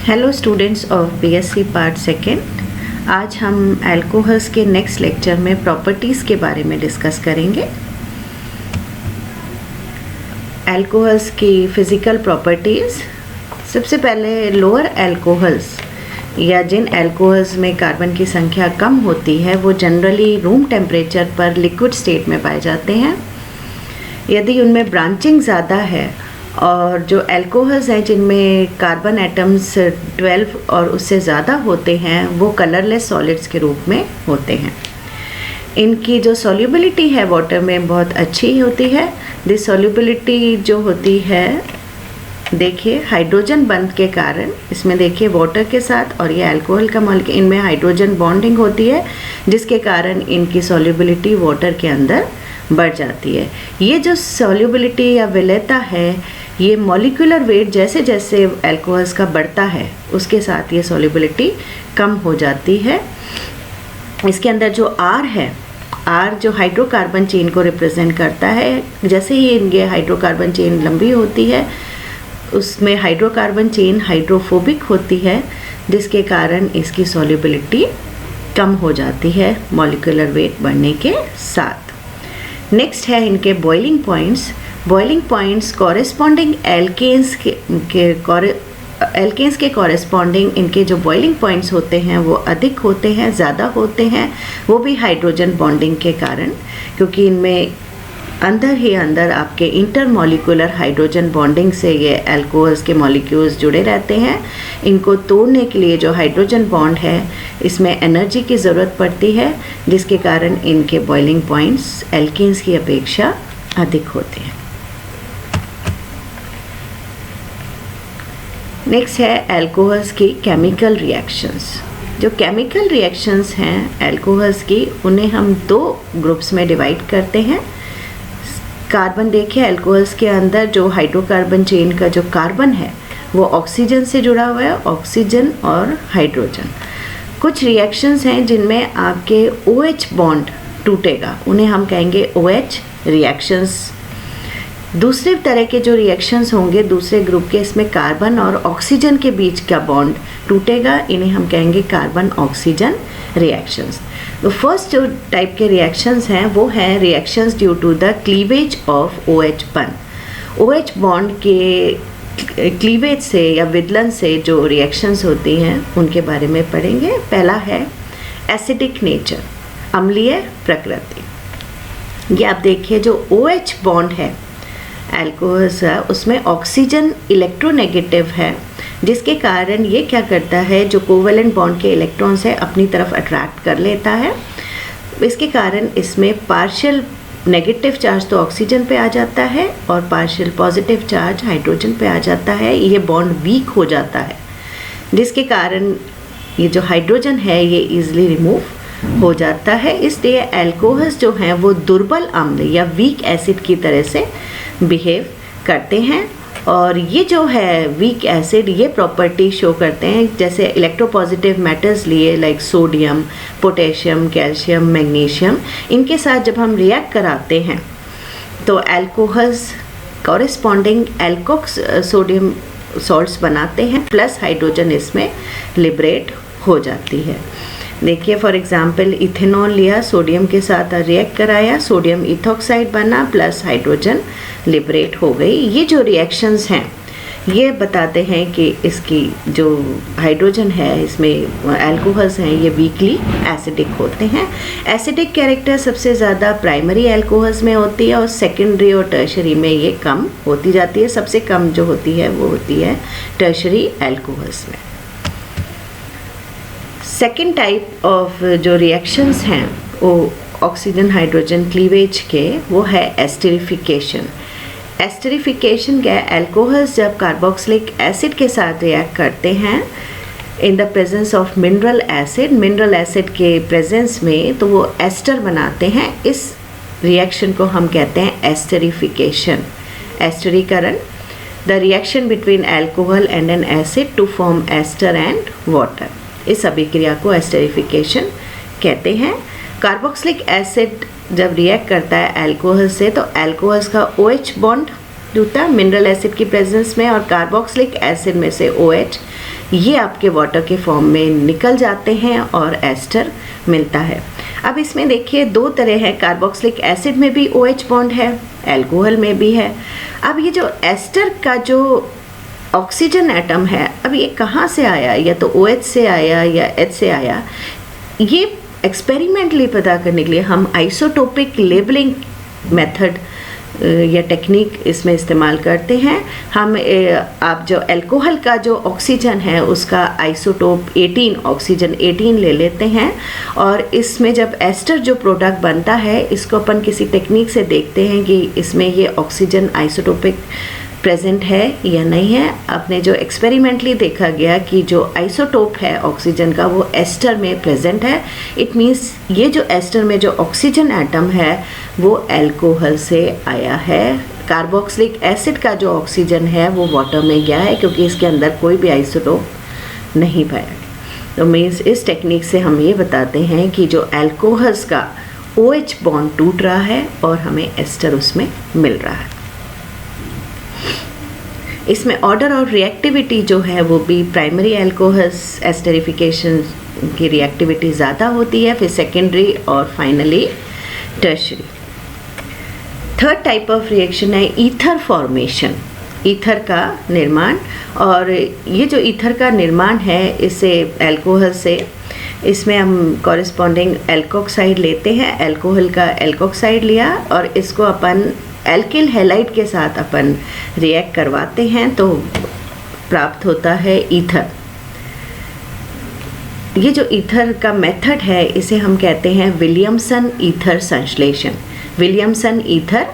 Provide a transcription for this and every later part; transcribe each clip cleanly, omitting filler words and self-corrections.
Hello students of BSc part second. आज हम alcohols के नेक्स्ट लेक्चर में प्रॉपर्टीज़ के बारे में डिस्कस करेंगे। अल्कोहल्स की फिज़िकल प्रॉपर्टीज़। सबसे पहले लोअर अल्कोहल्स या जिन अल्कोहल्स में कार्बन की संख्या कम होती है वो जनरली रूम टेम्परेचर पर लिक्विड स्टेट में पाए जाते हैं। यदि उनमें ब्रांचिंग ज़्यादा है और जो अल्कोहल्स हैं जिनमें कार्बन एटम्स 12 और उससे ज़्यादा होते हैं वो कलरलेस सॉलिड्स के रूप में होते हैं। इनकी जो सॉल्युबिलिटी है वाटर में बहुत अच्छी होती है। दिस सॉल्युबिलिटी जो होती है, देखिए हाइड्रोजन बंध के कारण, इसमें देखिए वाटर के साथ और ये अल्कोहल का मॉलिक्यूल, इनमें हाइड्रोजन बॉन्डिंग होती है जिसके कारण इनकी सॉल्युबिलिटी वाटर के अंदर बढ़ जाती है। ये जो सॉल्युबिलिटी या विलेयता है, ये मॉलिक्यूलर वेट जैसे जैसे अल्कोहल्स का बढ़ता है उसके साथ ये सॉल्युबिलिटी कम हो जाती है। इसके अंदर जो R है, R जो हाइड्रोकार्बन चेन को रिप्रेजेंट करता है, जैसे ही ये हाइड्रोकार्बन चेन लंबी होती है उसमें हाइड्रोकार्बन चेन हाइड्रोफोबिक होती है जिसके कारण इसकी सॉल्युबिलिटी कम हो जाती है मॉलिक्यूलर वेट बढ़ने के साथ। नेक्स्ट है इनके boiling points. Boiling points corresponding alkanes के कॉरेस्पॉन्डिंग इनके जो बॉइलिंग पॉइंट्स होते हैं वो अधिक होते हैं, ज़्यादा होते हैं, वो भी हाइड्रोजन बॉन्डिंग के कारण, क्योंकि इनमें अंदर ही अंदर आपके इंटरमॉलिक्यूलर हाइड्रोजन बॉन्डिंग से ये अल्कोहल्स के मॉलिक्यूल्स जुड़े रहते हैं। इनको तोड़ने के लिए जो हाइड्रोजन बॉन्ड है इसमें एनर्जी की ज़रूरत पड़ती है जिसके कारण इनके बॉइलिंग पॉइंट्स एल्केन्स की अपेक्षा अधिक होते हैं। नेक्स्ट है अल्कोहल्स की केमिकल रिएक्शंस। जो केमिकल रिएक्शंस हैं अल्कोहल्स की, उन्हें हम दो ग्रुप्स में डिवाइड करते हैं। कार्बन, देखिए अल्कोहल्स के अंदर जो हाइड्रोकार्बन चेन का जो कार्बन है वो ऑक्सीजन से जुड़ा हुआ है, ऑक्सीजन और हाइड्रोजन। कुछ रिएक्शंस हैं जिनमें आपके OH बॉन्ड टूटेगा, उन्हें हम कहेंगे OH रिएक्शंस। दूसरे तरह के जो रिएक्शंस होंगे दूसरे ग्रुप के, इसमें कार्बन और ऑक्सीजन के बीच का बॉन्ड टूटेगा, इन्हें हम कहेंगे कार्बन ऑक्सीजन रिएक्शंस। तो फर्स्ट जो टाइप के रिएक्शंस हैं वो हैं reactions due to the cleavage of OH bond. OH bond के क्लीवेज से या विदलन से जो रिएक्शंस होती हैं उनके बारे में पढ़ेंगे। पहला है एसिडिक नेचर, अम्लीय प्रकृति। ये आप देखिए जो OH बॉन्ड है अल्कोहल्स है उसमें ऑक्सीजन इलेक्ट्रोनेगेटिव है जिसके कारण ये क्या करता है, जो कोवेलेंट बॉन्ड के इलेक्ट्रॉन्स है अपनी तरफ अट्रैक्ट कर लेता है। इसके कारण इसमें पार्शियल नेगेटिव चार्ज तो ऑक्सीजन पे आ जाता है और पार्शियल पॉजिटिव चार्ज हाइड्रोजन पे आ जाता है। ये बॉन्ड वीक हो जाता है जिसके कारण ये जो हाइड्रोजन है ये ईजिली रिमूव हो जाता है। इसलिए अल्कोहल्स जो हैं वो दुर्बल अम्ल या वीक एसिड की तरह से बिहेव करते हैं। और ये जो है वीक एसिड ये प्रॉपर्टी शो करते हैं, जैसे इलेक्ट्रोपॉजिटिव मेटल्स लिए like sodium, potassium, calcium, magnesium, इनके साथ जब हम रिएक्ट कराते हैं तो अल्कोहल्स कॉरेस्पॉन्डिंग एल्कोक्स सोडियम सॉल्ट्स बनाते हैं, प्लस हाइड्रोजन इसमें लिबरेट हो जाती है। देखिए फॉर एग्जांपल इथेनॉल लिया, सोडियम के साथ रिएक्ट कराया, सोडियम इथॉक्साइड बना प्लस हाइड्रोजन लिबरेट हो गई। ये जो रिएक्शंस हैं ये बताते हैं कि इसकी जो हाइड्रोजन है इसमें अल्कोहल्स हैं ये वीकली एसिडिक होते हैं। एसिडिक कैरेक्टर सबसे ज़्यादा प्राइमरी अल्कोहल्स में होती है और सेकेंडरी और टर्शरी में ये कम होती जाती है। सबसे कम जो होती है वो होती है टर्शरी अल्कोहल्स में। सेकेंड टाइप ऑफ जो रिएक्शंस हैं वो ऑक्सीजन हाइड्रोजन क्लीवेज के, वो है एस्टरिफिकेशन। एस्टरिफिकेशन क्या है, अल्कोहल्स जब कार्बोक्सिलिक एसिड के साथ रिएक्ट करते हैं in the presence of mineral acid के प्रेजेंस में, तो वो एस्टर बनाते हैं। इस रिएक्शन को हम कहते हैं एस्टरिफिकेशन, एस्टरीकरण। The reaction between alcohol and an acid to form ester and water, इस अभिक्रिया को एस्टरिफिकेशन कहते हैं। कार्बोक्सिलिक एसिड जब रिएक्ट करता है अल्कोहल से तो अल्कोहल्स का OH बॉन्ड टूटता है मिनरल एसिड की प्रेजेंस में और कार्बोक्सिलिक एसिड में से OH ये आपके वाटर के फॉर्म में निकल जाते हैं और एस्टर मिलता है। अब इसमें देखिए दो तरह है, कार्बोक्सिलिक एसिड में भी OH बॉन्ड है, अल्कोहल में भी है। अब ये जो एस्टर का जो ऑक्सीजन एटम है, अब ये कहाँ से आया, या तो OH से आया या H से आया, ये एक्सपेरिमेंटली पता करने के लिए हम आइसोटोपिक लेबलिंग मेथड या टेक्निक इसमें इस्तेमाल करते हैं। हम आप जो अल्कोहल का जो ऑक्सीजन है उसका आइसोटोप 18 ऑक्सीजन 18 ले लेते हैं, और इसमें जब एस्टर जो प्रोडक्ट बनता है इसको अपन किसी टेक्निक से देखते हैं कि इसमें ये ऑक्सीजन आइसोटोपिक प्रेजेंट है या नहीं है। आपने जो एक्सपेरिमेंटली देखा गया कि जो आइसोटोप है ऑक्सीजन का वो एस्टर में प्रेजेंट है। इट मीन्स ये जो एस्टर में जो ऑक्सीजन एटम है वो अल्कोहल से आया है। कार्बोक्सिलिक एसिड का जो ऑक्सीजन है वो वाटर में गया है क्योंकि इसके अंदर कोई भी आइसोटोप नहीं पाया गया। तो मीन्स इस टेक्निक से हम ये बताते हैं कि जो अल्कोहल्स का OH बॉन्ड टूट रहा है और हमें एस्टर उसमें मिल रहा है। इसमें ऑर्डर और रिएक्टिविटी जो है वो भी प्राइमरी अल्कोहल्स एस्टरिफिकेशन की रिएक्टिविटी ज़्यादा होती है, फिर सेकेंडरी और finally tertiary. Third type of reaction है ईथर फॉर्मेशन, ईथर का निर्माण। और ये जो ईथर का निर्माण है इसे अल्कोहल से, इसमें हम कॉरेस्पॉन्डिंग एल्कोक्साइड लेते हैं, अल्कोहल का एल्कोक्साइड लिया और इसको अपन एल्किल हैलाइड के साथ अपन रिएक्ट करवाते हैं तो प्राप्त होता है ईथर। ये जो ईथर का मेथड है इसे हम कहते हैं विलियमसन ईथर संश्लेषण, विलियमसन ईथर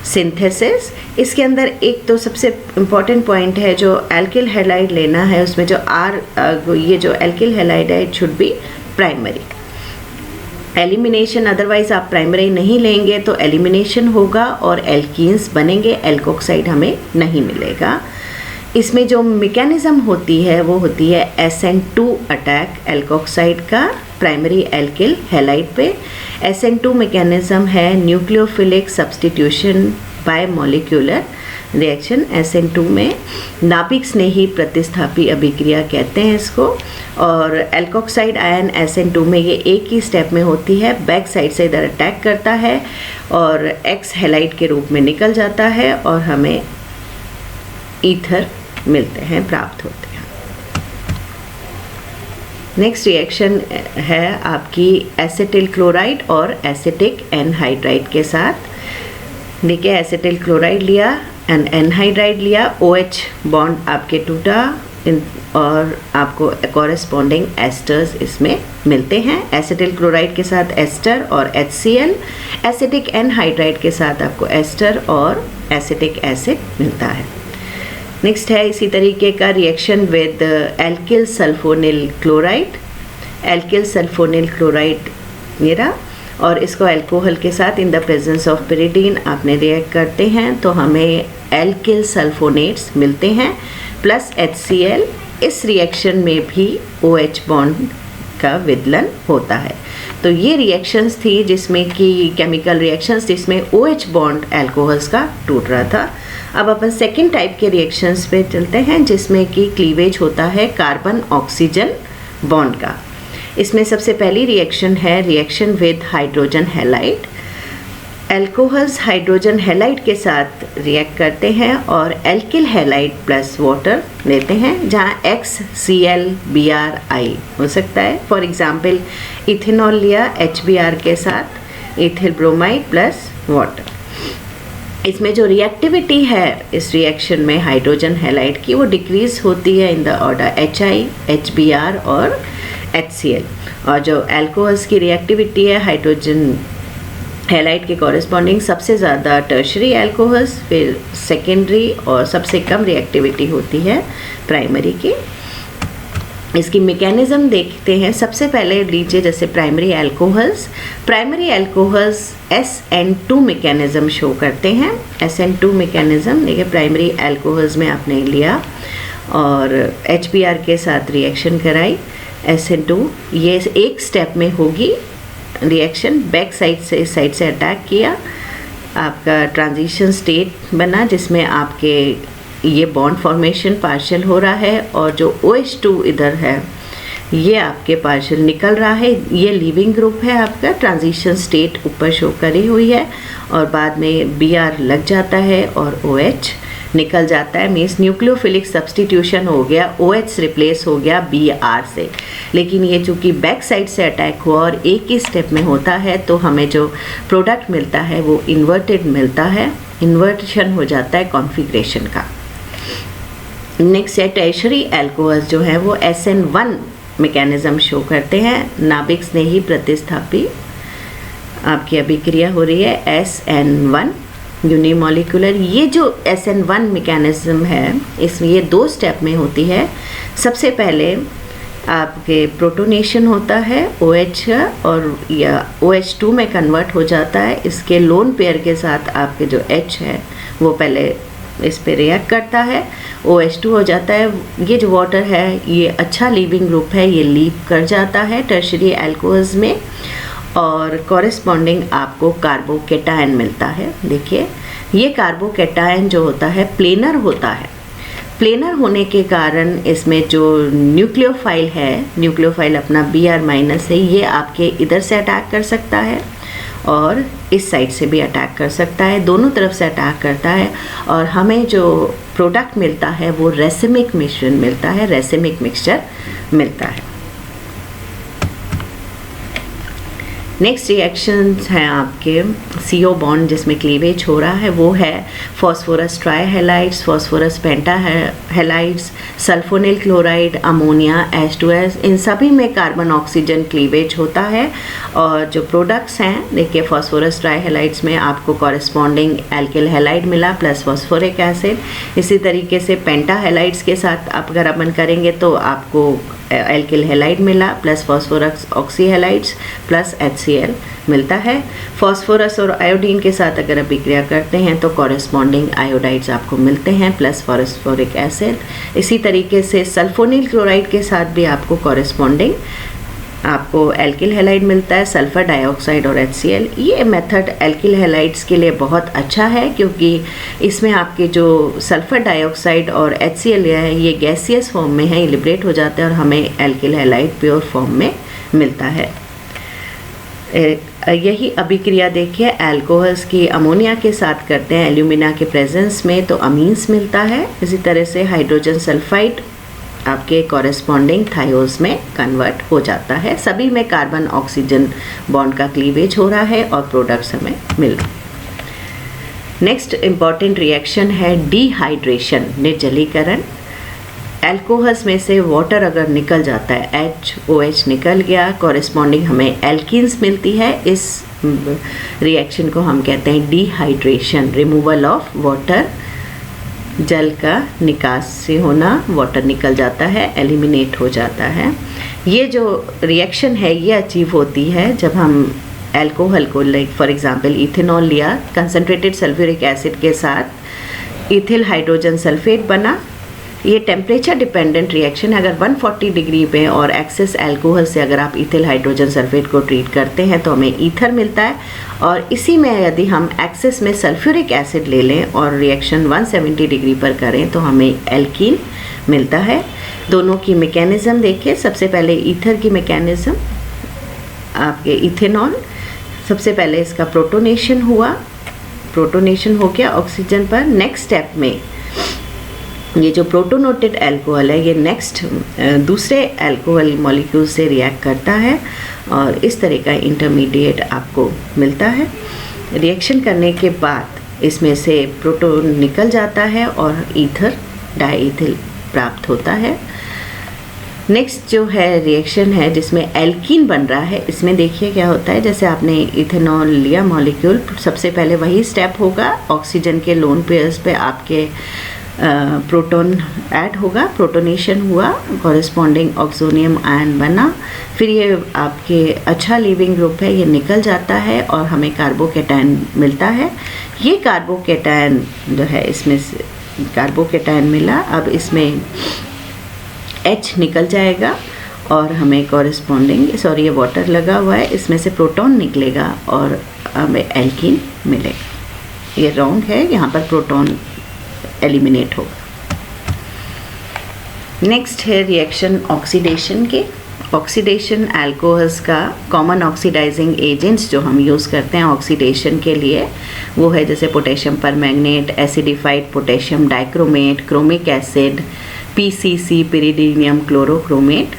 सिंथेसिस। इसके अंदर एक तो सबसे इम्पॉर्टेंट पॉइंट है, जो एल्किल हैलाइड लेना है उसमें जो ये जो एल्किल हैलाइड है it should be primary. Elimination, otherwise आप प्राइमरी नहीं लेंगे तो एलिमिनेशन होगा और एल्कीन्स बनेंगे, एल्कोक्साइड हमें नहीं मिलेगा। इसमें जो मैकेनिज्म होती है वो होती है SN2 अटैक एल्कोक्साइड का प्राइमरी एल्किल हैलाइड पे। SN2 मैकेनिज्म है nucleophilic substitution bye molecular reaction. SN2 में नाभिक स्नेही प्रतिस्थापी अभिक्रिया कहते हैं इसको। और एल्कोक्साइड आयन SN2 में ये एक ही स्टेप में होती है, बैक साइड से इधर अटैक करता है और एक्स हैलाइड के रूप में निकल जाता है और हमें ईथर मिलते हैं, प्राप्त होते हैं। नेक्स्ट रिएक्शन है आपकी एसिटिल क्लोराइड और एसिटिक एनहाइड्राइड के साथ। देखिए एसिटिल क्लोराइड लिया एंड एनहाइड्राइड लिया, OH बॉन्ड आपके टूटा और आपको कॉरेस्पॉन्डिंग एस्टर्स इसमें मिलते हैं। एसिटिल क्लोराइड के साथ एस्टर और HCl, एसिटिक एनहाइड्राइड के साथ आपको एस्टर और एसिटिक एसिड मिलता है। नेक्स्ट है इसी तरीके का reaction with alkyl sulphonyl chloride, alkyl sulphonyl chloride मेरा, और इसको अल्कोहल के साथ in the presence of pyridine आपने रिएक्ट करते हैं तो हमें एल्किल सल्फोनेट्स मिलते हैं प्लस HCl। इस रिएक्शन में भी OH बॉन्ड का विदलन होता है। तो ये रिएक्शंस थी जिसमें कि केमिकल रिएक्शंस जिसमें OH बॉन्ड अल्कोहल्स का टूट रहा था। अब अपन सेकेंड टाइप के रिएक्शंस पे चलते हैं जिसमें कि क्लीवेज होता है कार्बन ऑक्सीजन बॉन्ड का। इसमें सबसे पहली रिएक्शन है reaction with hydrogen halide. Alcohols hydrogen halide के साथ रिएक्ट करते हैं और एल्किल हैलाइड प्लस वाटर लेते हैं, जहाँ XCl-Br हो सकता है। फॉर एग्जांपल इथेनॉल लिया HBr के साथ, इथिल ब्रोमाइड प्लस वाटर। इसमें जो रिएक्टिविटी है इस रिएक्शन में हाइड्रोजन हैलाइड की वो डिक्रीज होती है in the order HI, HBr और HCl। और जो अल्कोहल्स की रिएक्टिविटी है हाइड्रोजन हैलाइड के कॉरेस्पॉन्डिंग सबसे ज़्यादा टर्शरी अल्कोहल्स, फिर सेकेंडरी और सबसे कम रिएक्टिविटी होती है प्राइमरी की। इसकी मैकेनिज्म देखते हैं। सबसे पहले लीजिए जैसे primary alcohols SN2 mechanism show करते हैं। SN2 मैकेनिज्म देखिए प्राइमरी अल्कोहल्स में आपने लिया और HBr के साथ रिएक्शन कराई। SN2 ये एक स्टेप में होगी रिएक्शन, बैक साइड से इस साइड से अटैक किया, आपका ट्रांजिशन स्टेट बना जिसमें आपके ये बॉन्ड फॉर्मेशन पार्शियल हो रहा है और जो OH2 इधर है ये आपके पार्शियल निकल रहा है। ये लीविंग ग्रुप है आपका, ट्रांजिशन स्टेट ऊपर शो करी हुई है और बाद में Br लग जाता है और OH निकल जाता है। मीन्स न्यूक्लियोफिलिक सब्सटीट्यूशन हो गया, OH रिप्लेस हो गया Br से। लेकिन ये चूँकि बैक साइड से अटैक हुआ और एक ही स्टेप में होता है तो हमें जो प्रोडक्ट मिलता है वो इन्वर्टेड मिलता है, इन्वर्टेशन हो जाता है कॉन्फ़िगरेशन का। नेक्स्ट है टर्शियरी अल्कोहल्स जो है वो SN1 मैकेनिज्म शो करते हैं। नाभिक ने ही प्रतिस्थापी आपकी अभिक्रिया हो रही है SN1 यूनिमोलिकुलर। ये जो SN1 मैकेनिज्म है इसमें ये 2 स्टेप में होती है। सबसे पहले आपके प्रोटोनेशन होता है OH और या OH2 में कन्वर्ट हो जाता है। इसके लोन पेयर के साथ आपके जो H है वो पहले इस पे रिएक्ट करता है, OH2 हो जाता है। ये जो वाटर है ये अच्छा लीविंग ग्रुप है, ये लीव कर जाता है टर्शियरी अल्कोहल्स में और कॉरेस्पॉन्डिंग आपको कार्बोकेटायन मिलता है। देखिए ये कार्बोकेटायन जो होता है प्लेनर होता है। प्लेनर होने के कारण इसमें जो न्यूक्लियोफाइल है, न्यूक्लियोफाइल अपना Br माइनस है, ये आपके इधर से अटैक कर सकता है और इस साइड से भी अटैक कर सकता है, दोनों तरफ से अटैक करता है और हमें जो प्रोडक्ट मिलता है वो रेसिमिक मिश्रण मिलता है, रेसिमिक मिक्सचर मिलता है। नेक्स्ट रिएक्शंस हैं आपके CO बॉन्ड जिसमें क्लीवेज हो रहा है, वो है phosphorus trihalides, phosphorus pentahalides, sulphonyl chloride, ammonia, H2S, इन सभी में कार्बन ऑक्सीजन क्लीवेज होता है। और जो प्रोडक्ट्स हैं देखिए फॉस्फोरस ट्राइहैलाइड्स में आपको कॉरेस्पॉन्डिंग एल्किल हैलाइड मिला प्लस फॉस्फोरिक एसिड। इसी तरीके से पेंटाहैलाइड्स के साथ आप अगर अपन करेंगे तो आपको एल्किल हैलाइड मिला प्लस फॉस्फोरस ऑक्सीहैलाइड्स प्लस HCl मिलता है। फॉस्फोरस और आयोडीन के साथ अगर अभिक्रिया करते हैं तो कॉरेस्पॉन्डिंग आयोडाइड्स आपको मिलते हैं प्लस फॉस्फोरिक एसिड। इसी तरीके से सल्फोनिल क्लोराइड के साथ भी आपको कॉरेस्पॉन्डिंग आपको एल्किल हैलाइड मिलता है, सल्फर डाइऑक्साइड और HCl। ये मेथड एल्किल हैलाइड्स के लिए बहुत अच्छा है क्योंकि इसमें आपके जो सल्फर डाइऑक्साइड और HCl है ये गैसियस फॉर्म में है, ये लिबरेट हो जाता है और हमें एल्किल हैलाइड प्योर फॉर्म में मिलता है। यही अभिक्रिया देखिए अल्कोहल्स की अमोनिया के साथ करते हैं एल्यूमिना के प्रेजेंस में तो अमीन्स मिलता है। इसी तरह से हाइड्रोजन सल्फाइड आपके कॉरेस्पॉन्डिंग थायोज में कन्वर्ट हो जाता है। सभी में कार्बन ऑक्सीजन बॉन्ड का क्लीवेज हो रहा है और प्रोडक्ट्स हमें मिल रहे हैं। नेक्स्ट इम्पॉर्टेंट रिएक्शन है डिहाइड्रेशन, निर्जलीकरण। एल्कोहल्स में से वाटर अगर निकल जाता है, HOH निकल गया, कॉरेस्पॉन्डिंग हमें एल्कीन्स मिलती है। इस रिएक्शन को हम कहते हैं डिहाइड्रेशन, रिमूवल ऑफ वाटर, जल का निकास से होना, वाटर निकल जाता है, एलिमिनेट हो जाता है। ये जो रिएक्शन है ये अचीव होती है जब हम एल्कोहल को लाइक फॉर एग्जांपल इथेनॉल लिया, कंसनट्रेटेड सल्फ्यूरिक एसिड के साथ इथिल हाइड्रोजन सल्फेट बना। ये टेम्परेचर डिपेंडेंट रिएक्शन है। अगर 140 डिग्री पे और एक्सेस अल्कोहल से अगर आप इथिल हाइड्रोजन सल्फेट को ट्रीट करते हैं तो हमें ईथर मिलता है और इसी में यदि हम एक्सेस में सल्फ्यूरिक एसिड ले लें और रिएक्शन 170 डिग्री पर करें तो हमें एल्कीन मिलता है। दोनों की मैकेनिज्म देखिए, सबसे पहले ईथर की मैकेनिज्म आपके इथेनॉल, सबसे पहले इसका प्रोटोनेशन हुआ, प्रोटोनेशन हो गया ऑक्सीजन पर। नेक्स्ट स्टेप में ये जो प्रोटोनेटेड अल्कोहल है ये नेक्स्ट दूसरे अल्कोहल मॉलिक्यूल से रिएक्ट करता है और इस तरह का इंटरमीडिएट आपको मिलता है। रिएक्शन करने के बाद इसमें से प्रोटोन निकल जाता है और ईथर डाईइथिल प्राप्त होता है। नेक्स्ट जो है रिएक्शन है जिसमें एल्कीन बन रहा है, इसमें देखिए क्या होता है, जैसे आपने इथेनॉल लिया मॉलिक्यूल, सबसे पहले वही स्टेप होगा, ऑक्सीजन के लोन पेयर्स पे आपके प्रोटॉन ऐड होगा, प्रोटोनेशन हुआ, कॉरेस्पॉन्डिंग ऑक्सोनियम आयन बना, फिर ये आपके अच्छा लिविंग ग्रुप है, ये निकल जाता है और हमें कार्बोकेटायन मिलता है। ये कार्बोकेटायन जो है इसमें से कार्बोकेटायन मिला, अब इसमें H निकल जाएगा और हमें कॉरेस्पॉन्डिंग सॉरी ये वाटर लगा हुआ है, इसमें से प्रोटॉन निकलेगा और हमें एल्कीन मिलेगा। ये रॉन्ग है, यहाँ पर प्रोटॉन एलिमिनेट होगा। नेक्स्ट है रिएक्शन ऑक्सीडेशन के। ऑक्सीडेशन अल्कोहल्स का कॉमन ऑक्सीडाइजिंग एजेंट्स जो हम यूज़ करते हैं ऑक्सीडेशन के लिए वो है जैसे potassium permanganate, acidified potassium dichromate, chromic acid, PCC pyridinium chlorochromate.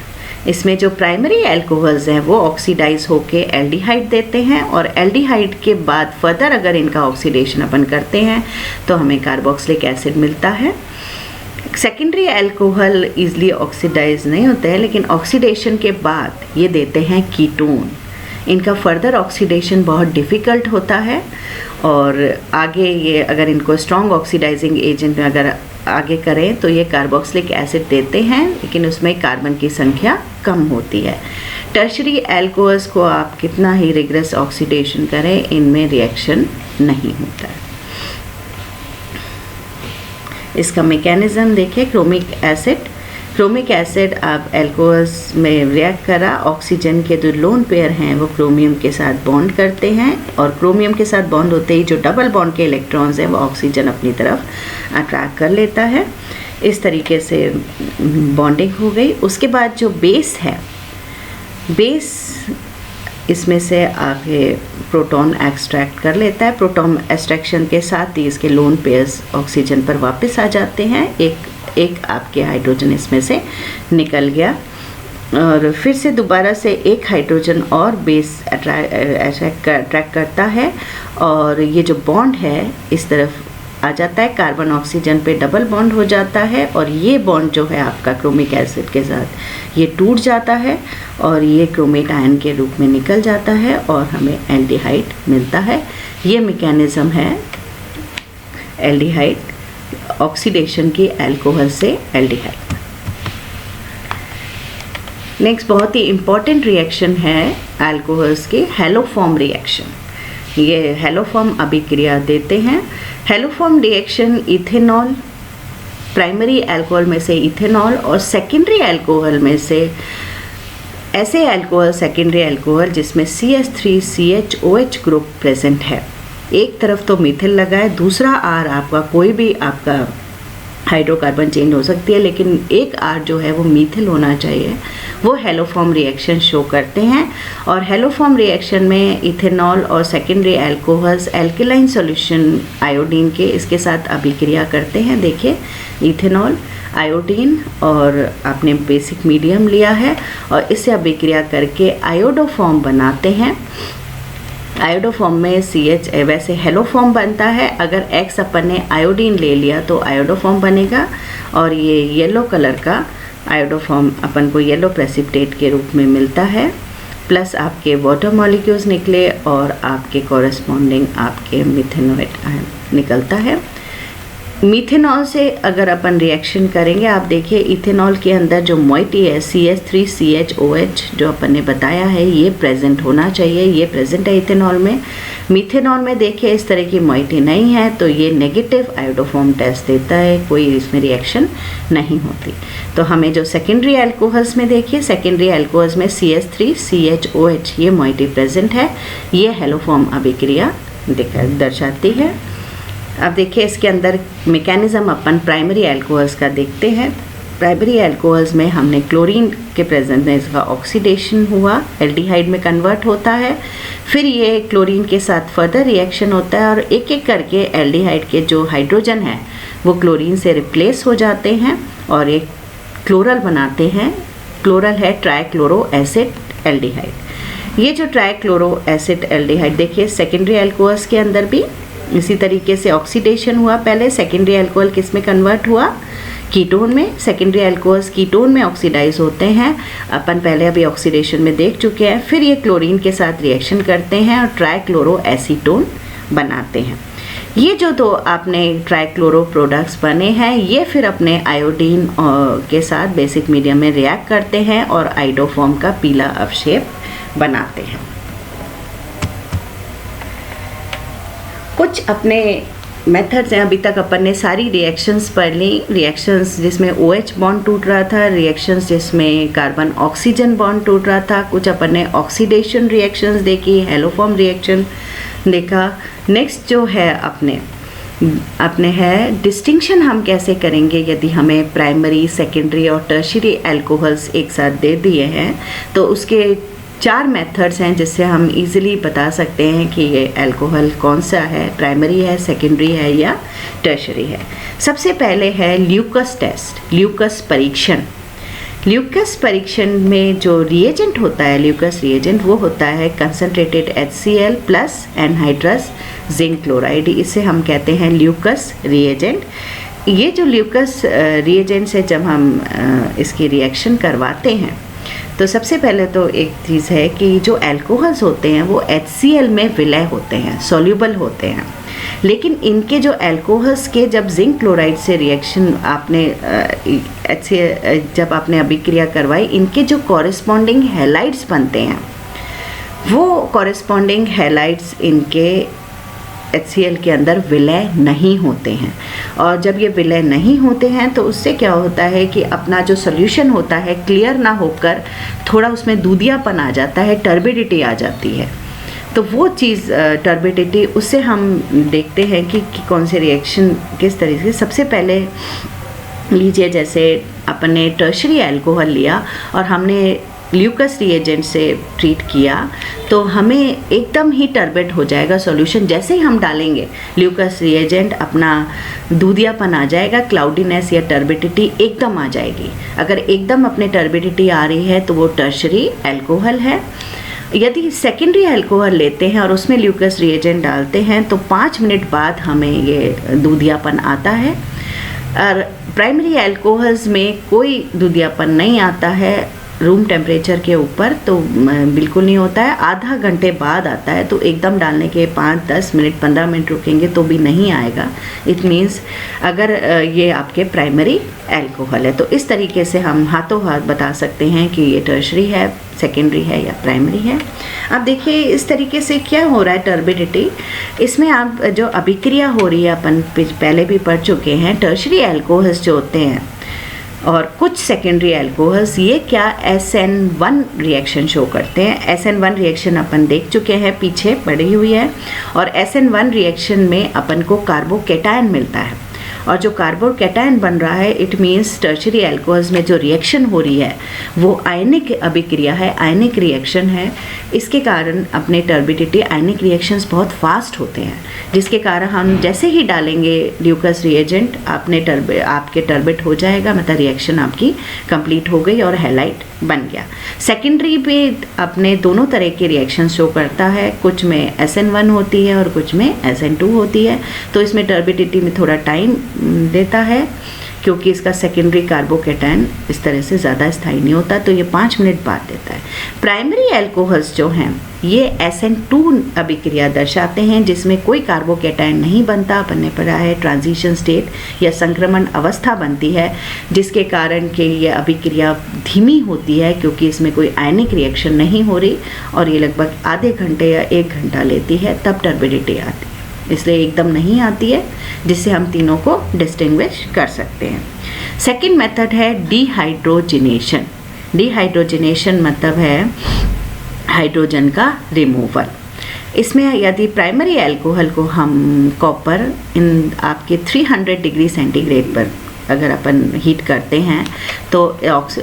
इसमें जो प्राइमरी अल्कोहल्स हैं वो ऑक्सीडाइज होके एल्डिहाइड देते हैं और एल्डिहाइड के बाद फर्दर अगर इनका ऑक्सीडेशन अपन करते हैं तो हमें कार्बोक्सिलिक एसिड मिलता है। सेकेंडरी अल्कोहल ईजिली ऑक्सीडाइज नहीं होते हैं लेकिन ऑक्सीडेशन के बाद ये देते हैं कीटोन। इनका फर्दर ऑक्सीडेशन बहुत डिफ़िकल्ट होता है और आगे ये अगर इनको स्ट्रॉन्ग ऑक्सीडाइजिंग एजेंट में अगर आगे करें तो ये कार्बोक्सिलिक एसिड देते हैं लेकिन उसमें कार्बन की संख्या कम होती है। टर्शरी अल्कोहल्स को आप कितना ही रिग्रेस ऑक्सीडेशन करें इनमें रिएक्शन नहीं होता है। इसका मैकेनिज्म देखिए। क्रोमिक एसिड आप अल्कोहल्स में रिएक्ट करा, ऑक्सीजन के जो लोन पेयर हैं वो क्रोमियम के साथ बॉन्ड करते हैं और क्रोमियम के साथ बॉन्ड होते ही जो डबल बॉन्ड के इलेक्ट्रॉन्स हैं वो ऑक्सीजन अपनी तरफ अट्रैक्ट कर लेता है। इस तरीके से बॉन्डिंग हो गई। उसके बाद जो बेस है, बेस इसमें से आगे प्रोटॉन एक्सट्रैक्ट कर लेता है। प्रोटॉन एक्सट्रैक्शन के साथ ही इसके लोन पेयर्स ऑक्सीजन पर वापस आ जाते हैं। एक आपके हाइड्रोजन इसमें से निकल गया और फिर से दोबारा से एक हाइड्रोजन और बेस अट्रैक्ट करता है और ये जो बॉन्ड है इस तरफ आ जाता है, कार्बन ऑक्सीजन पे डबल बॉन्ड हो जाता है और ये बॉन्ड जो है आपका क्रोमिक एसिड के साथ ये टूट जाता है और ये क्रोमेट आयन के रूप में निकल जाता है और हमें एल्डिहाइड मिलता है। ये मैकेनिज्म है एल्डिहाइड ऑक्सीडेशन की अल्कोहल से एल्डिहाइड। नेक्स्ट बहुत ही इम्पॉर्टेंट रिएक्शन है अल्कोहल्स की, हैलोफॉर्म रिएक्शन। ये हैलोफॉर्म अभिक्रिया देते हैं। Haloform reaction ethanol, primary alcohol में से इथेनॉल और सेकेंडरी अल्कोहल में से ऐसे अल्कोहल, सेकेंडरी अल्कोहल जिसमें CH3CHOH ग्रुप प्रेजेंट है। एक तरफ तो मिथिल लगा है, दूसरा आर आपका कोई भी आपका हाइड्रोकार्बन चेंज हो सकती है लेकिन एक आर जो है वो मिथिल होना चाहिए। वो हैलोफॉर्म रिएक्शन शो करते हैं और हैलोफॉर्म रिएक्शन में इथेनॉल और secondary alcohols alkaline solution iodine के इसके साथ अभिक्रिया करते हैं। देखिए इथेनॉल, आयोडीन और आपने बेसिक मीडियम लिया है और इससे अभिक्रिया करके आयोडोफॉर्म बनाते हैं। आयोडोफॉर्म में CH वैसे हेलोफॉर्म बनता है। अगर X अपन ने आयोडीन ले लिया तो आयोडोफॉर्म बनेगा और ये येलो कलर का आयोडोफॉर्म अपन को येलो प्रेसिपिटेट के रूप में मिलता है। प्लस आपके वाटर मॉलिक्यूल्स निकले और आपके कॉरेस्पॉन्डिंग आपके मिथेनोएट आयन निकलता है। मिथेनॉल से अगर अपन रिएक्शन करेंगे, आप देखिए इथेनॉल के अंदर जो मोइटी है CH3CHOH जो अपन ने बताया है ये प्रेजेंट होना चाहिए, ये प्रेजेंट है इथेनॉल में। मिथेनॉल में देखिए इस तरह की मोइटी नहीं है तो ये नेगेटिव आयोडोफॉर्म टेस्ट देता है, कोई इसमें रिएक्शन नहीं होती। तो हमें जो सेकेंडरी अल्कोहल्स में देखिए, सेकेंडरी अल्कोहल्स में CH3CHOH ये मोइटी प्रेजेंट है, ये हेलोफॉर्म अभिक्रिया दर्शाती है। अब देखिए इसके अंदर मैकेनिज्म अपन प्राइमरी अल्कोहल्स का देखते हैं। प्राइमरी अल्कोहल्स में हमने क्लोरीन के प्रेजेंस में इसका ऑक्सीडेशन हुआ, एल्डिहाइड में कन्वर्ट होता है। फिर ये क्लोरीन के साथ फर्दर रिएक्शन होता है और एक एक करके एल्डिहाइड के जो हाइड्रोजन है वो क्लोरीन से रिप्लेस हो जाते हैं और एक क्लोरल बनाते हैं। क्लोरल है ट्राइक्लोरो एसिड एल्डिहाइड। ये जो ट्राइक्लोरो एसिड एल्डिहाइड देखिए सेकेंडरी अल्कोहल्स के अंदर भी इसी तरीके से ऑक्सीडेशन हुआ। पहले सेकेंडरी अल्कोहल किस में कन्वर्ट हुआ, कीटोन में। सेकेंडरी अल्कोहल्स कीटोन में ऑक्सीडाइज होते हैं, अपन पहले अभी ऑक्सीडेशन में देख चुके हैं। फिर ये क्लोरीन के साथ रिएक्शन करते हैं और ट्राइक्लोरो एसीटोन बनाते हैं। ये जो दो आपने ट्राइक्लोरो प्रोडक्ट्स बने हैं ये फिर अपने आयोडीन के साथ बेसिक मीडियम में रिएक्ट करते हैं और आइडोफॉर्म का पीला अवशेप बनाते हैं। कुछ अपने मेथड्स हैं, अभी तक अपन ने सारी रिएक्शंस पढ़ ली। रिएक्शंस जिसमें OH बॉन्ड टूट रहा था, रिएक्शंस जिसमें कार्बन ऑक्सीजन बॉन्ड टूट रहा था, कुछ अपन ने ऑक्सीडेशन रिएक्शंस देखी, हेलोफॉर्म रिएक्शन देखा। नेक्स्ट जो है अपने अपने है डिस्टिंक्शन हम कैसे करेंगे यदि हमें प्राइमरी, सेकेंडरी और टर्शियरी अल्कोहल्स एक साथ दे दिए हैं, तो उसके 4 मेथड्स हैं जिससे हम इजीली बता सकते हैं कि ये अल्कोहल कौन सा है, प्राइमरी है, सेकेंडरी है या टर्शियरी है। सबसे पहले है ल्यूकस टेस्ट, ल्यूकस परीक्षण। ल्यूकस परीक्षण में जो रिएजेंट होता है, ल्यूकस रिएजेंट, वो होता है concentrated HCl plus anhydrous zinc chloride. इसे हम कहते हैं ल्यूकस रिएजेंट। ये जो ल्यूकस रिएजेंट से जब हम इसकी रिएक्शन करवाते हैं तो सबसे पहले तो एक चीज़ है कि जो अल्कोहल्स होते हैं वो HCl में विलय होते हैं, सॉल्यूबल होते हैं। लेकिन इनके जो अल्कोहल्स के जब जिंक क्लोराइड से रिएक्शन आपने जब आपने अभिक्रिया करवाई, इनके जो कॉरेस्पॉन्डिंग हैलाइड्स बनते हैं वो कॉरेस्पॉन्डिंग हैलाइड्स इनके HCl के अंदर विलय नहीं होते हैं। और जब ये विलय नहीं होते हैं तो उससे क्या होता है कि अपना जो सोल्यूशन होता है क्लियर ना होकर थोड़ा उसमें दूधियापन आ जाता है, टर्बिडिटी आ जाती है। तो वो चीज़ टर्बिडिटी, उससे हम देखते हैं कि कौन से रिएक्शन किस तरीके से। सबसे पहले लीजिए, जैसे अपने टर्शियरी अल्कोहल लिया और हमने ल्यूकस रिएजेंट से ट्रीट किया तो हमें एकदम ही टर्बिड हो जाएगा सॉल्यूशन। जैसे ही हम डालेंगे ल्यूकस रिएजेंट, अपना दूधियापन आ जाएगा, क्लाउडीनेस या टर्बिडिटी एकदम आ जाएगी। अगर एकदम अपने टर्बिडिटी आ रही है तो वो टर्शियरी अल्कोहल है। यदि सेकेंडरी अल्कोहल लेते हैं और उसमें ल्यूकस रिएजेंट डालते हैं तो 5 मिनट बाद हमें ये दूधियापन आता है। और प्राइमरी अल्कोहल्स में कोई दूधियापन नहीं आता है रूम टेम्परेचर के ऊपर, तो बिल्कुल नहीं होता है। आधा घंटे बाद आता है, तो एकदम डालने के 5, 10 मिनट, 15 मिनट रुकेंगे तो भी नहीं आएगा। इट मीन्स अगर ये आपके प्राइमरी अल्कोहल है। तो इस तरीके से हम हाथों हाथ बता सकते हैं कि ये टर्शियरी है, सेकेंडरी है या प्राइमरी है। अब देखिए इस तरीके से क्या हो रहा है टर्बिडिटी, इसमें आप जो अभिक्रिया हो रही है अपन पहले भी पढ़ चुके हैं। टर्शियरी अल्कोहल्स जो होते हैं और कुछ सेकेंडरी अल्कोहल्स, ये क्या SN1 रिएक्शन शो करते हैं। SN1 रिएक्शन अपन देख चुके हैं, पीछे पड़ी हुई है। और SN1 रिएक्शन में अपन को कार्बोकैटायन मिलता है, और जो कार्बोकैटायन बन रहा है इट मीन्स टर्शियरी अल्कोहल्स में जो रिएक्शन हो रही है वो आयनिक अभिक्रिया है, आयनिक रिएक्शन है। इसके कारण अपने टर्बिडिटी, आयनिक रिएक्शंस बहुत फास्ट होते हैं, जिसके कारण हम जैसे ही डालेंगे ल्यूकस रिएजेंट आपके टर्बिड हो जाएगा, मतलब रिएक्शन आपकी कंप्लीट हो गई और हैलाइड बन गया। सेकेंडरी पे अपने दोनों तरह के रिएक्शन शो करता है, कुछ में SN1 होती है और कुछ में SN2 होती है। तो इसमें टर्बिडिटी में थोड़ा टाइम देता है क्योंकि इसका सेकेंडरी कार्बोकैटायन इस तरह से ज़्यादा स्थायी नहीं होता, तो ये 5 मिनट बाद देता है। प्राइमरी अल्कोहल्स जो हैं ये SN2 अभिक्रिया दर्शाते हैं जिसमें कोई कार्बोकैटायन नहीं बनता। अपन ने पढ़ा है ट्रांजिशन स्टेट या संक्रमण अवस्था बनती है, जिसके कारण कि ये अभिक्रिया धीमी होती है क्योंकि इसमें कोई आयनिक रिएक्शन नहीं हो रही, और ये लगभग आधे घंटे या 1 घंटा लेती है, तब टर्बिडिटी आती है। इसलिए एकदम नहीं आती है, जिससे हम तीनों को डिस्टिंग्विश कर सकते हैं। सेकंड मेथड है डिहाइड्रोजिनेशन। डिहाइड्रोजिनेशन मतलब है हाइड्रोजन का रिमूवल। इसमें यदि प्राइमरी अल्कोहल को हम कॉपर इन आपके 300 डिग्री सेंटीग्रेड पर अगर अपन हीट करते हैं तो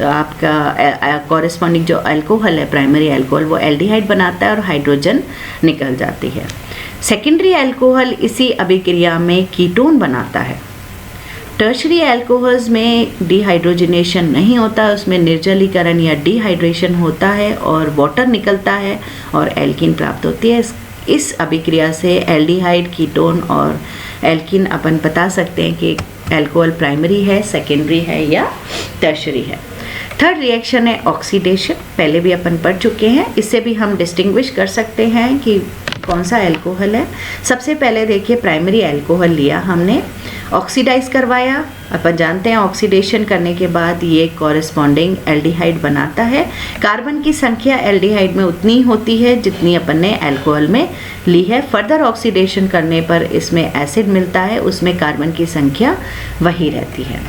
आपका कॉरेस्पॉन्डिंग जो अल्कोहल है, प्राइमरी अल्कोहल, वो एल्डिहाइड बनाता है और हाइड्रोजन निकल जाती है। सेकेंडरी अल्कोहल इसी अभिक्रिया में कीटोन बनाता है। टर्शियरी अल्कोहल्स में डिहाइड्रोजिनेशन नहीं होता, उसमें निर्जलीकरण या डिहाइड्रेशन होता है और वाटर निकलता है और एल्कीन प्राप्त होती है। इस अभिक्रिया से एल्डिहाइड, कीटोन और एल्कीन अपन बता सकते हैं कि अल्कोहल प्राइमरी है, सेकेंडरी है या टर्शियरी है। थर्ड रिएक्शन है ऑक्सीडेशन, पहले भी अपन पढ़ चुके हैं। इससे भी हम डिस्टिंग्विश कर सकते हैं कि कौन सा अल्कोहल है। सबसे पहले देखिए प्राइमरी अल्कोहल लिया हमने, ऑक्सीडाइज करवाया। अपन जानते हैं ऑक्सीडेशन करने के बाद ये कॉरेस्पॉन्डिंग एल्डिहाइड बनाता है। कार्बन की संख्या एल्डिहाइड में उतनी होती है जितनी अपन ने अल्कोहल में ली है। फर्दर ऑक्सीडेशन करने पर इसमें एसिड मिलता है, उसमें कार्बन की संख्या वही रहती है।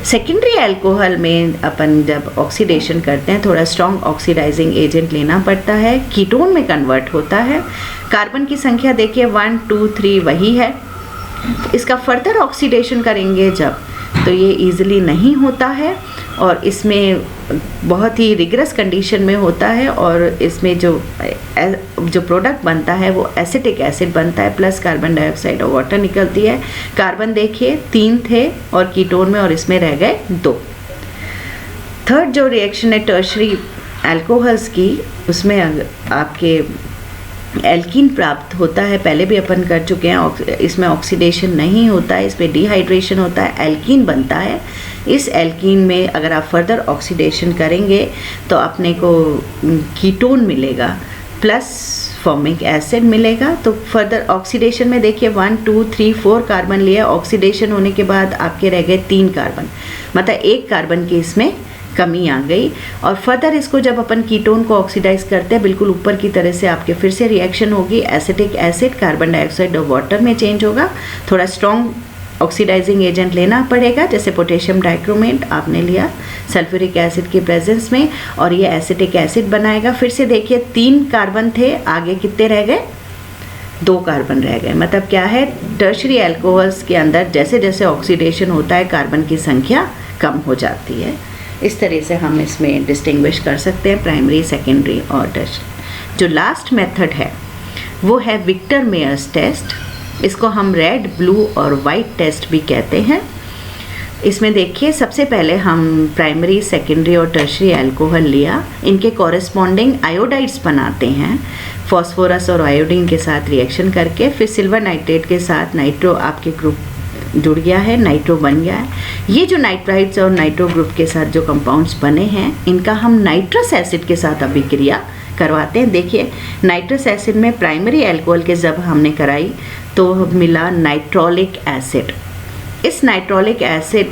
सेकेंडरी अल्कोहल में अपन जब ऑक्सीडेशन करते हैं थोड़ा स्ट्रॉन्ग ऑक्सीडाइजिंग एजेंट लेना पड़ता है, कीटोन में कन्वर्ट होता है। कार्बन की संख्या देखिए 1, 2, 3 वही है, इसका फर्दर ऑक्सीडेशन करेंगे जब, तो ये इजीली नहीं होता है और इसमें बहुत ही रिगरस कंडीशन में होता है और इसमें जो प्रोडक्ट बनता है वो एसिटिक एसिड बनता है प्लस कार्बन डाइऑक्साइड और वाटर निकलती है। कार्बन देखिए 3 थे और कीटोन में, और इसमें रह गए 2। थर्ड जो रिएक्शन है टर्शरी अल्कोहल्स की, उसमें आपके एल्कीन प्राप्त होता है, पहले भी अपन कर चुके हैं। इसमें ऑक्सीडेशन नहीं होता है, इसमें डिहाइड्रेशन होता है, एल्कीन बनता है। इस एल्कीन में अगर आप फर्दर ऑक्सीडेशन करेंगे तो अपने को कीटोन मिलेगा प्लस फॉर्मिक एसिड मिलेगा। तो फर्दर ऑक्सीडेशन में देखिए 1 2 3 4 कार्बन लिया, ऑक्सीडेशन होने के बाद आपके रह गए 3 कार्बन, मतलब 1 कार्बन की इसमें कमी आ गई। और फर्दर इसको जब अपन कीटोन को ऑक्सीडाइज करते हैं बिल्कुल ऊपर की तरह से आपके फिर से रिएक्शन होगी, एसिटिक एसिड कार्बन डाइऑक्साइड और वाटर में चेंज होगा। थोड़ा स्ट्रॉन्ग ऑक्सीडाइजिंग एजेंट लेना पड़ेगा, जैसे पोटेशियम डाइक्रोमेट आपने लिया सल्फ्यूरिक एसिड के प्रेजेंस में, और ये एसिटिक एसिड बनाएगा। फिर से देखिए 3 कार्बन थे, आगे कितने रह गए, 2 कार्बन रह गए। मतलब क्या है, टर्शरी अल्कोहल्स के अंदर जैसे जैसे ऑक्सीडेशन होता है कार्बन की संख्या कम हो जाती है। इस तरह से हम इसमें डिस्टिंग्विश कर सकते हैं प्राइमरी, सेकेंडरी और टर्शरी। जो लास्ट मेथड है वो है विक्टर मेयर्स टेस्ट। इसको हम रेड, ब्लू और वाइट टेस्ट भी कहते हैं। इसमें देखिए सबसे पहले हम प्राइमरी, सेकेंडरी और टर्शरी अल्कोहल लिया, इनके कॉरेस्पॉन्डिंग आयोडाइड्स बनाते हैं फॉस्फोरस और आयोडीन के साथ रिएक्शन करके। फिर सिल्वर नाइट्रेट के साथ नाइट्रो आपके ग्रुप जुड़ गया है, नाइट्रो बन गया है। ये जो नाइट्राइड्स और नाइट्रो ग्रुप के साथ जो कंपाउंड्स बने हैं इनका हम नाइट्रस एसिड के साथ अभिक्रिया करवाते हैं। देखिए नाइट्रस एसिड में प्राइमरी अल्कोहल के जब हमने कराई तो मिला नाइट्रोलिक एसिड। इस नाइट्रोलिक एसिड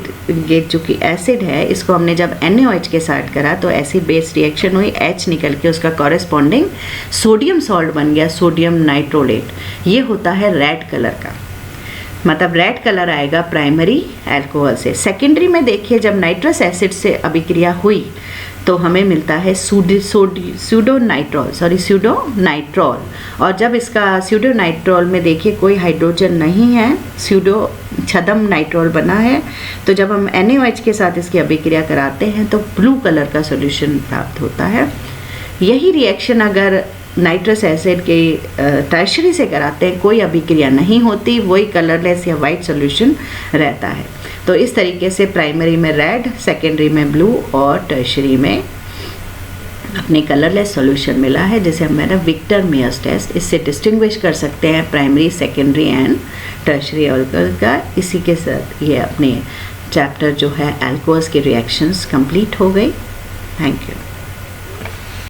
ये जो कि एसिड है, इसको हमने जब NaOH के साथ करा तो एसिड बेस रिएक्शन हुई, H निकल के उसका कॉरेस्पॉन्डिंग सोडियम सॉल्ट बन गया, सोडियम नाइट्रोलेट। ये होता है रेड कलर का, मतलब रेड कलर आएगा प्राइमरी अल्कोहल से। सेकेंडरी में देखिए जब नाइट्रस एसिड से अभिक्रिया हुई तो हमें मिलता है स्यूडोनाइट्रॉल। और जब इसका स्यूडोनाइट्रॉल में देखिए कोई हाइड्रोजन नहीं है, स्यूडो छदम नाइट्रॉल बना है। तो जब हम NaOH के साथ इसकी अभिक्रिया कराते हैं तो ब्लू कलर का सॉल्यूशन प्राप्त होता है। यही रिएक्शन अगर नाइट्रस एसिड के टर्शरी से कराते हैं, कोई अभिक्रिया नहीं होती, वही कलरलेस या वाइट सॉल्यूशन रहता है। तो इस तरीके से प्राइमरी में रेड, सेकेंडरी में ब्लू और टर्शरी में अपने कलरलेस सॉल्यूशन मिला है, जिसे हम विक्टर मेयर्स टेस्ट, इससे डिस्टिंग्विश कर सकते हैं primary, secondary and tertiary alcohol का। इसी के साथ ये अपने चैप्टर जो है अल्कोहल्स के रिएक्शंस कंप्लीट हो गई। Thank you.